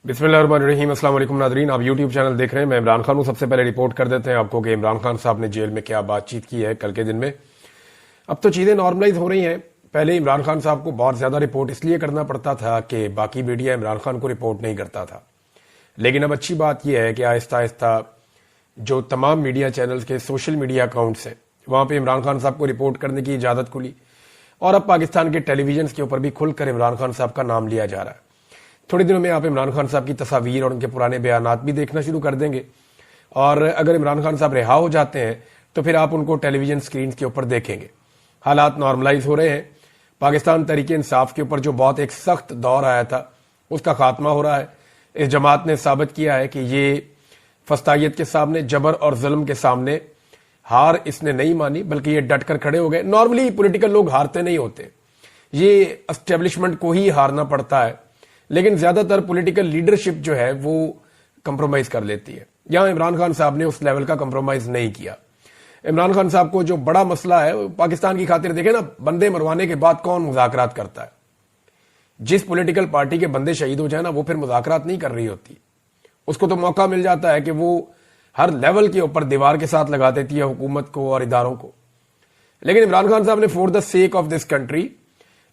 बिस्मिल्लाहिर्रहमानिर्रहीम। अस्सलाम वालेकुम नादरीन, आप यूट्यूब चैनल देख रहे हैं। मैं इमरान खान हूं। सबसे पहले रिपोर्ट कर देते हैं आपको कि इमरान खान साहब ने जेल में क्या बातचीत की है कल के दिन में। अब तो चीजें नॉर्मलाइज हो रही हैं। पहले इमरान खान साहब को बहुत ज्यादा रिपोर्ट इसलिए करना पड़ता था कि बाकी मीडिया इमरान खान को रिपोर्ट नहीं करता था, लेकिन अब अच्छी बात यह है कि आहिस्ता आहिस्ता जो तमाम मीडिया चैनल्स के सोशल मीडिया अकाउंट्स हैं वहां पर इमरान खान साहब को रिपोर्ट करने की इजाजत खुली और अब पाकिस्तान के टेलीविजन के ऊपर भी खुलकर इमरान खान साहब का नाम लिया जा रहा है। थोड़ी दिनों में आप इमरान खान साहब की तस्वीर और उनके पुराने बयानात भी देखना शुरू कर देंगे और अगर इमरान खान साहब रिहा हो जाते हैं तो फिर आप उनको टेलीविजन स्क्रीन के ऊपर देखेंगे। हालात नॉर्मलाइज हो रहे हैं। पाकिस्तान तहरीके इंसाफ के ऊपर जो बहुत एक सख्त दौर आया था उसका खात्मा हो रहा है। इस जमात ने साबित किया है कि ये फस्तायत के सामने, जबर और जुल्म के सामने हार इसने नहीं मानी, बल्कि ये डट कर खड़े हो गए। नॉर्मली पॉलिटिकल लोग हारते नहीं होते, ये एस्टेब्लिशमेंट को ही हारना पड़ता है, लेकिन ज्यादातर पॉलिटिकल लीडरशिप जो है वो कंप्रोमाइज कर लेती है। यहां इमरान खान साहब ने उस लेवल का कंप्रोमाइज नहीं किया। इमरान खान साहब को जो बड़ा मसला है पाकिस्तान की खातिर, देखे ना, बंदे मरवाने के बाद कौन मुज़ाकरात करता है? जिस पॉलिटिकल पार्टी के बंदे शहीद हो जाए ना, वो फिर मुज़ाकरात नहीं कर रही होती। उसको तो मौका मिल जाता है कि वो हर लेवल के ऊपर दीवार के साथ लगा देती है हुकूमत को और इदारों को। लेकिन इमरान खान साहब ने for the sake of this country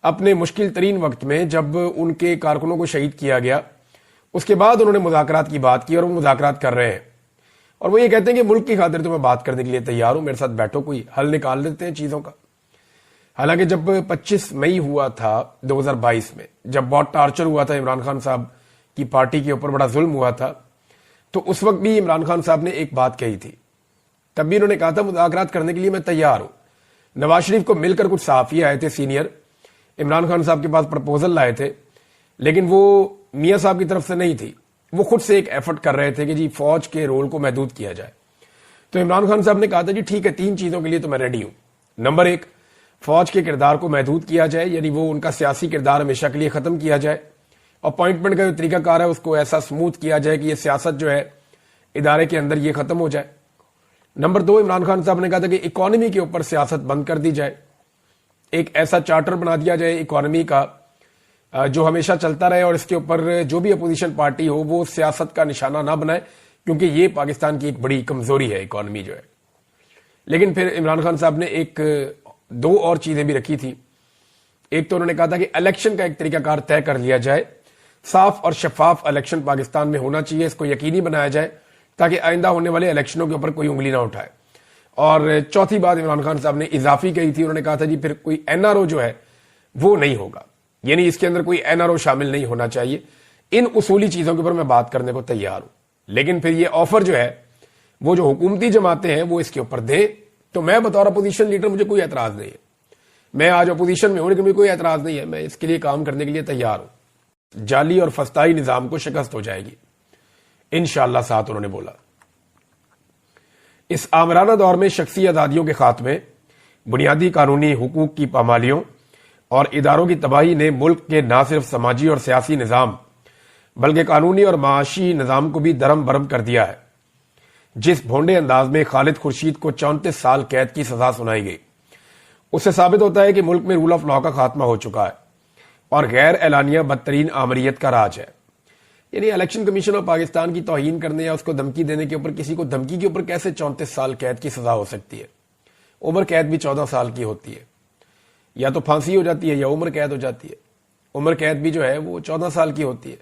अपने मुश्किल तरीन वक्त में, जब उनके कारकुनों को शहीद किया गया, उसके बाद उन्होंने मुज़ाकरात की बात की और वो मुज़ाकरात कर रहे हैं और वो ये कहते हैं कि मुल्क की खातिर तो मैं बात करने के लिए तैयार हूं, मेरे साथ बैठो, कोई हल निकाल देते हैं चीजों का। हालांकि जब 25 मई हुआ था 2022 में, जब बहुत टार्चर हुआ था इमरान खान साहब की पार्टी के ऊपर, बड़ा जुल्म हुआ था, तो उस वक्त भी इमरान खान साहब ने एक बात कही थी। तब भी उन्होंने कहा था मुज़ाकरात करने के लिए मैं तैयार हूं। नवाज शरीफ को मिलकर कुछ सहाफी आए थे सीनियर, इमरान खान साहब के पास प्रपोजल लाए थे, लेकिन वो मियां साहब की तरफ से नहीं थी। वो खुद से एक एफर्ट कर रहे थे कि जी फौज के रोल को महदूद किया जाए। तो इमरान खान साहब ने कहा था जी ठीक है, 3 चीजों के लिए तो मैं रेडी हूं। नंबर 1, फौज के किरदार को महदूद किया जाए, यानी वो उनका सियासी किरदार हमेशा के लिए खत्म किया जाए। अपॉइंटमेंट का जो तरीकाकार है उसको ऐसा स्मूथ किया जाए कि ये सियासत जो है इदारे के अंदर ये खत्म हो जाए। नंबर 2, इमरान खान साहब ने कहा था कि इकोनॉमी के ऊपर सियासत बंद कर दी जाए, एक ऐसा चार्टर बना दिया जाए इकोनॉमी का जो हमेशा चलता रहे और इसके ऊपर जो भी अपोजिशन पार्टी हो वो सियासत का निशाना ना बनाए, क्योंकि ये पाकिस्तान की एक बड़ी कमजोरी है इकोनॉमी जो है। लेकिन फिर इमरान खान साहब ने 2 और चीजें भी रखी थी। एक तो उन्होंने कहा था कि इलेक्शन का एक तरीकाकार तय कर लिया जाए, साफ और शफाफ इलेक्शन पाकिस्तान में होना चाहिए, इसको यकीनी बनाया जाए ताकि आइंदा होने वाले इलेक्शनों के ऊपर कोई उंगली ना उठाए। और चौथी बात इमरान खान साहब ने इजाफी कही थी, उन्होंने कहा था जी फिर कोई एनआरओ जो है वो नहीं होगा, यानी इसके अंदर कोई एनआरओ शामिल नहीं होना चाहिए। इन उसूली चीजों के ऊपर मैं बात करने को तैयार हूं। लेकिन फिर ये ऑफर जो है वो जो हुकूमती जमातें हैं वो इसके ऊपर दे, तो मैं बतौर अपोजिशन लीडर मुझे कोई एतराज नहीं है। मैं आज अपोजिशन में हूं लेकिन मुझे कोई एतराज नहीं है, मैं इसके लिए काम करने के लिए तैयार हूं। जाली और फस्ताई निजाम को शिकस्त हो जाएगी इंशाअल्लाह, साथ उन्होंने बोला। इस आमराना दौर में शख्सी आजादियों के खात्मे, बुनियादी कानूनी हुकूक की पामालियों और इदारों की तबाही ने मुल्क के न सिर्फ समाजी और सियासी निजाम बल्कि कानूनी और माशी निजाम को भी दरम बरम कर दिया है। जिस भोंडे अंदाज में खालिद खुर्शीद को 34 साल कैद की सजा सुनाई गई, उससे साबित होता है कि मुल्क में रूल ऑफ लॉ का खात्मा हो चुका है और गैर एलानिया बदतरीन आमरीत का राज है। यानी इलेक्शन कमीशन ऑफ पाकिस्तान की तौहीन करने या उसको धमकी देने के ऊपर, किसी को धमकी के ऊपर कैसे 34 साल कैद की सजा हो सकती है? उम्र कैद भी 14 साल की होती है, या तो फांसी हो जाती है या उम्र कैद हो जाती है। उम्र कैद भी जो है वो 14 साल की होती है।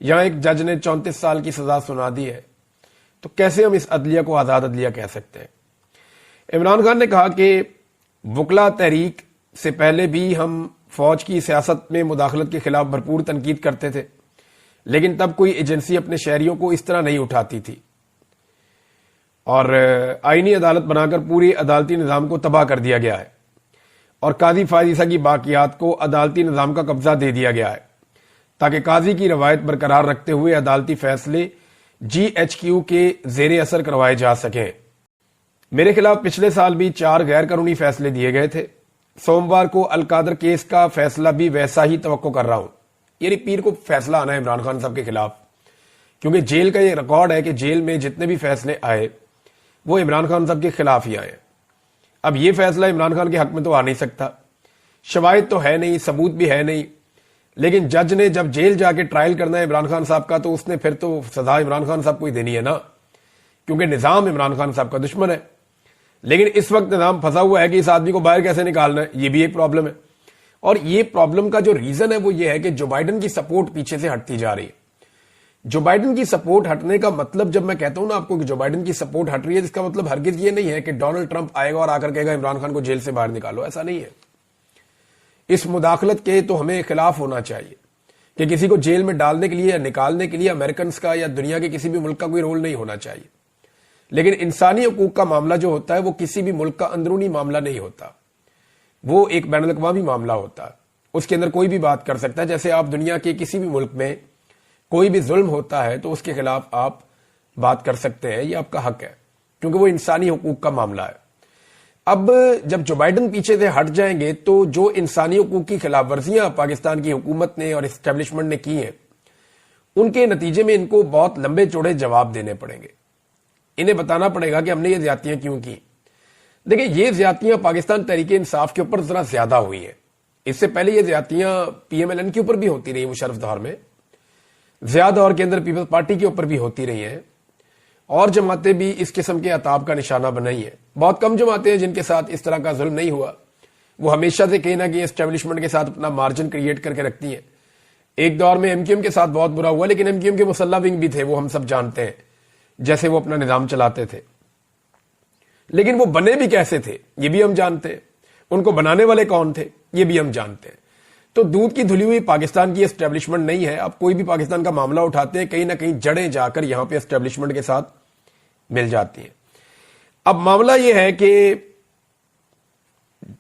यहां एक जज ने 34 साल की सजा सुना दी है, तो कैसे हम इस अदलिया को आजाद अदलिया कह सकते हैं? इमरान खान ने कहा कि वकला तहरीक से पहले भी हम फौज की सियासत में मुदाखलत के खिलाफ भरपूर तनकीद करते थे, लेकिन तब कोई एजेंसी अपने शहरियों को इस तरह नहीं उठाती थी और आईनी अदालत बनाकर पूरी अदालती निजाम को तबाह कर दिया गया है और काजी फायजीसा की बाकियात को अदालती निजाम का कब्जा दे दिया गया है ताकि काजी की रवायत बरकरार रखते हुए अदालती फैसले GHQ के जेर असर करवाए जा सकें। मेरे खिलाफ पिछले साल भी 4 गैर कानूनी फैसले दिए गए थे। सोमवार को अलकादर केस का फैसला भी वैसा ही तवक्को कर रहा हूं। यानी पीर को फैसला आना है इमरान खान साहब के खिलाफ, क्योंकि जेल का ये रिकॉर्ड है कि जेल में जितने भी फैसले आए वो इमरान खान साहब के खिलाफ ही आए। अब ये फैसला इमरान खान के हक में तो आ नहीं सकता, शवाहिद तो है नहीं, सबूत भी है नहीं, لیکن جج نے جب جیل جا کے ٹرائل کرنا ہے عمران خان صاحب کا تو اس نے پھر تو سزا عمران خان صاحب کو ہی دینی ہے نا، کیونکہ نظام عمران خان صاحب کا دشمن ہے۔ لیکن اس وقت نظام پھنسا ہوا ہے کہ اس آدمی کو باہر کیسے نکالنا ہے، یہ بھی ایک پرابلم ہے۔ اور یہ پرابلم کا جو ریزن ہے وہ یہ ہے کہ جو بائیڈن کی سپورٹ پیچھے سے ہٹتی جا رہی ہے۔ جو بائیڈن کی سپورٹ ہٹنے کا مطلب، جب میں کہتا ہوں نا آپ کو کہ جو بائیڈن کی سپورٹ ہٹ رہی ہے، اس کا مطلب ہرگز یہ نہیں ہے کہ ڈونلڈ ٹرمپ آئے گا اور آ کر کہے گا عمران خان کو جیل سے باہر نکالو، ایسا نہیں ہے۔ اس مداخلت کے تو ہمیں خلاف ہونا چاہیے کہ کسی کو جیل میں ڈالنے کے لیے یا نکالنے کے لیے امریکنز کا یا دنیا کے کسی بھی ملک کا کوئی رول نہیں ہونا چاہیے۔ لیکن انسانی حقوق کا معاملہ جو ہوتا ہے وہ کسی بھی ملک کا اندرونی معاملہ نہیں ہوتا، وہ ایک بین الاقوامی معاملہ ہوتا ہے۔ اس کے اندر کوئی بھی بات کر سکتا ہے۔ جیسے آپ دنیا کے کسی بھی ملک میں کوئی بھی ظلم ہوتا ہے تو اس کے خلاف آپ بات کر سکتے ہیں، یہ آپ کا حق ہے، کیونکہ وہ انسانی حقوق کا معاملہ ہے۔ اب جب جو بائیڈن پیچھے سے ہٹ جائیں گے تو جو انسانی حقوق کی خلاف ورزیاں پاکستان کی حکومت نے اور اسٹیبلشمنٹ نے کی ہیں، ان کے نتیجے میں ان کو بہت لمبے چوڑے جواب دینے پڑیں گے۔ انہیں بتانا پڑے گا کہ ہم نے یہ زیادتیاں کیوں کی۔ دیکھیں، یہ زیادتیاں پاکستان تحریک انصاف کے اوپر ذرا زیادہ ہوئی ہیں۔ اس سے پہلے یہ زیادتیاں پی ایم ایل این کے اوپر بھی ہوتی رہی، مشرف دور میں زیادہ دور کے اندر پیپلز پارٹی کے اوپر بھی ہوتی رہی ہیں، اور جماعتیں بھی اس قسم کے عتاب کا نشانہ بنائی ہیں۔ بہت کم جماعتیں ہیں جن کے ساتھ اس طرح کا ظلم نہیں ہوا، وہ ہمیشہ سے کہیں نہ کہیں اسٹیبلشمنٹ کے ساتھ اپنا مارجن کریٹ کر کے رکھتی ہیں۔ ایک دور میں ایم کیو ایم کے ساتھ بہت برا ہوا، لیکن ایم کیو ایم کے مسلح ونگ بھی تھے، وہ ہم سب جانتے ہیں جیسے وہ اپنا نظام چلاتے تھے۔ لیکن وہ بنے بھی کیسے تھے یہ بھی ہم جانتے ہیں، ان کو بنانے والے کون تھے یہ بھی ہم جانتے ہیں۔ تو دودھ کی دھلی ہوئی پاکستان کی اسٹیبلشمنٹ نہیں ہے۔ اب کوئی بھی پاکستان کا معاملہ اٹھاتے ہیں، کہیں نہ کہیں جڑیں جا کر یہاں پہ اسٹیبلشمنٹ کے ساتھ مل جاتی ہیں۔ اب معاملہ یہ ہے کہ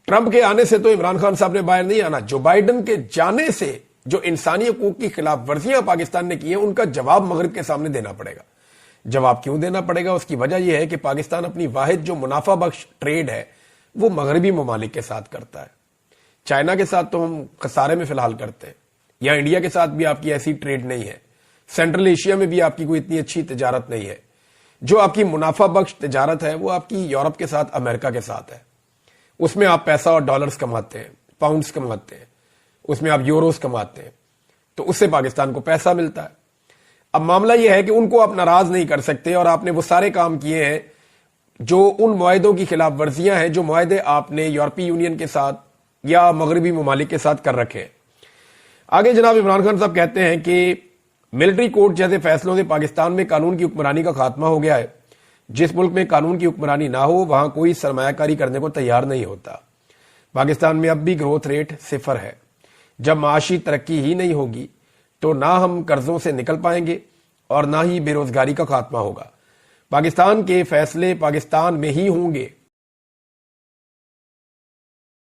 ٹرمپ کے آنے سے تو عمران خان صاحب نے باہر نہیں آنا، جو بائیڈن کے جانے سے جو انسانی حقوق کی خلاف ورزیاں پاکستان نے کی ہیں ان کا جواب مغرب کے سامنے دینا پڑے گا۔ جواب کیوں دینا پڑے گا؟ اس کی وجہ یہ ہے کہ پاکستان اپنی واحد جو منافع بخش ٹریڈ ہے وہ مغربی ممالک کے ساتھ کرتا ہے۔ چائنا کے ساتھ تو ہم خسارے میں فی الحال کرتے ہیں، یا انڈیا کے ساتھ بھی آپ کی ایسی ٹریڈ نہیں ہے، سینٹرل ایشیا میں بھی آپ کی کوئی اتنی اچھی تجارت نہیں ہے۔ جو آپ کی منافع بخش تجارت ہے وہ آپ کی یورپ کے ساتھ، امریکہ کے ساتھ ہے۔ اس میں آپ پیسہ اور ڈالرز کماتے ہیں، پاؤنڈز کماتے ہیں، اس میں آپ یوروز کماتے ہیں، تو اس سے پاکستان کو پیسہ ملتا ہے۔ اب معاملہ یہ ہے کہ ان کو آپ ناراض نہیں کر سکتے، اور آپ نے وہ سارے کام کیے ہیں جو ان معاہدوں کی خلاف ورزیاں ہیں جو معاہدے آپ نے یورپی یونین کے ساتھ یا مغربی ممالک کے ساتھ کر رکھے ہیں۔ آگے جناب عمران خان صاحب کہتے ہیں کہ ملٹری کورٹ جیسے فیصلوں سے پاکستان میں قانون کی حکمرانی کا خاتمہ ہو گیا ہے۔ جس ملک میں قانون کی حکمرانی نہ ہو وہاں کوئی سرمایہ کاری کرنے کو تیار نہیں ہوتا۔ پاکستان میں اب بھی گروتھ ریٹ 0 ہے۔ جب معاشی ترقی ہی نہیں ہوگی تو نہ ہم قرضوں سے نکل پائیں گے اور نہ ہی بے روزگاری کا خاتمہ ہوگا۔ پاکستان کے فیصلے پاکستان میں ہی ہوں گے